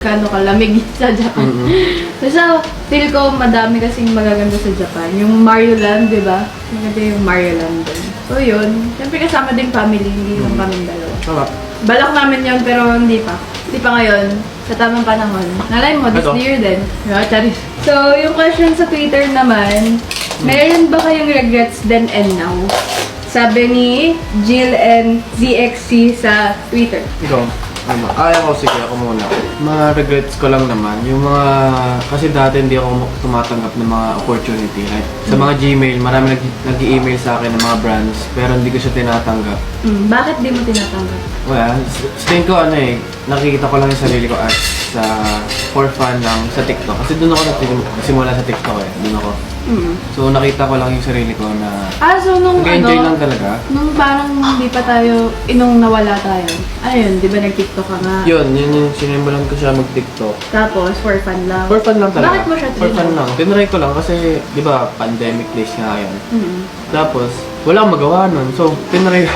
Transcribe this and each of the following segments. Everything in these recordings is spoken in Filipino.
kano kalamig sa Japan. So, feel ko madami kasing magaganda sa Japan. Yung Mario Land, di ba? Maganda yung Mario Land din. So, yun. Siyempre kasama din family, hindi lang kami dalawa. Tama. Balak namin yun, pero hindi pa. Hindi pa ngayon. Sa tamang panahon. Nalay mo, this year din. Diba? Charis. So, yung question sa Twitter naman, meron ba kayong regrets then and now? Sabi ni Jill and ZXC sa Twitter. Ikaw? Ano? Ako, sige, ako muna. Mga regrets ko lang naman, yung mga, kasi dati hindi ako tumatanggap ng mga opportunity. Like, sa mga Gmail, marami nag-i-email sa akin ng mga brands, pero hindi ko siya tinatanggap. Bakit di mo tinatanggap? Well, sa tingin ko nakikita ko lang yung sarili ko as for fun lang sa TikTok. Kasi doon ako nagsimula sa TikTok doon ako. So nakita ko lang yung sarili ko na so nung nag-enjoy lang talaga. Nung parang hindi pa tayo, nung nawala tayo. Ayun, di ba nag-TikTok ka nga? Yun yung sinimulan ko siya mag-TikTok. Tapos, for fun lang. For fun lang talaga. Bakit mo siya For fun lang. Tinry ko lang kasi, di ba, pandemic days nga yun. Tapos, wala akong magawa nun. So, tinry.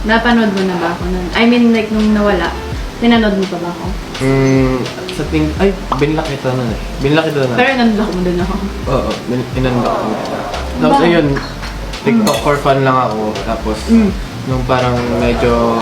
Napanood mo na ba ako nun? I mean, like, nung nawala, pinanood mo pa ba ako? Sa binlock ito nun eh. Binlock ito na. Pero nanlock mo din ako. Oo, inunlock ko na. Tapos ayun, TikTok for fun lang ako. Tapos, nung parang medyo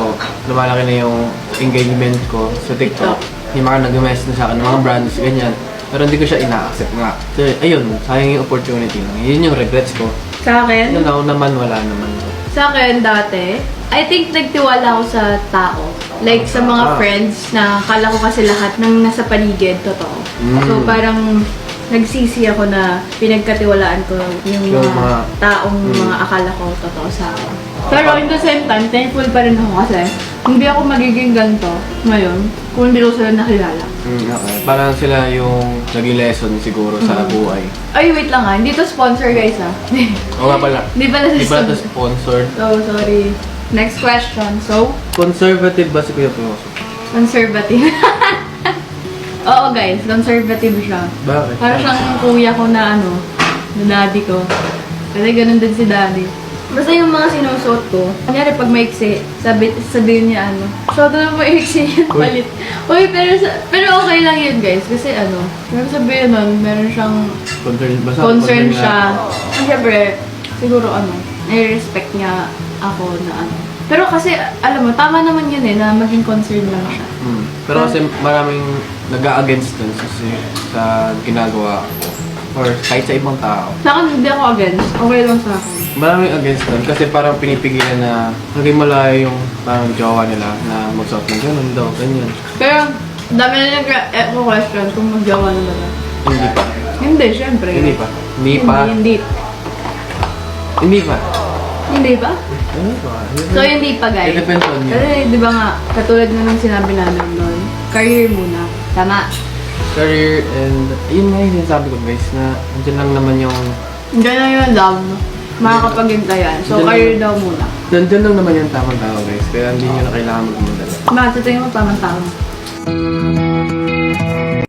lumalaki na yung engagement ko sa TikTok, yung mga nag-message na sa akin ng mga brands, ganyan. Pero hindi ko siya ina-accept nga. So, ayun, sayang yung opportunity lang. Yun yung regrets ko. Sa akin? Now naman, wala naman. Sa akin, dati, I think nagtiwala ako sa tao. Like, sa mga friends na akala ko kasi lahat ng nasa paligid, totoo. So, parang nagsisi ako na pinagkatiwalaan ko yung mga taong mga akala ko totoo sa akin. Pero in the same time, thankful pa rin ako kasi hindi ako magiging ganito ngayon kung hindi ko sila nakilala. Okay. Parang sila yung naging lesson siguro sa buhay. Ay, wait lang hindi to sponsor guys Oo nga pala. Hindi pala Di ba ito sponsored? Oh, sorry. Next question. So, Conservative ba si Kuya Piloso? conservative. Oo guys, conservative siya. Bakit? Para siyang kuya ko na na daddy ko. Kasi ganun din si daddy. Basta yung mga sinusuot ko, kanyari pag maiksi, sabihin niya so na maiksi yun, palit. Uy, pero okay lang yun guys, kasi pero sabihin nun, meron siyang concern siya. Siyempre, siguro nai-respect niya ako na Pero kasi, alam mo, tama naman yun na maging concern lang siya. Pero kasi maraming nag-a-against dun sa ginagawa ko. Or kahit sa ibang tao. Sa akin, hindi ako against. Okay lang sa akin. Maraming against dun kasi parang pinipigilan na naging malayo yung parang jowa nila na magsuot ng ganun daw, ganyan. Pero, dami na nag-question kung mag-jowa na ba. Hindi pa. Hindi, syempre. Hindi pa. Hindi pa. Hindi. Hindi pa. Hindi ba? Hindi pa. So, hindi pa guys. It depends on you. Kasi, di ba nga, katulad na ng sinabi namin noon, career muna. Tama. Career and yun nga yung sinasabi ko guys na andyan lang naman yung Diyan na yung love. Makakapag-intayan. So, career daw muna. nandyan lang naman yung tamang tao guys kaya hindi nyo na kailangan magmundala. Bakit sa tingin mo tamang tao?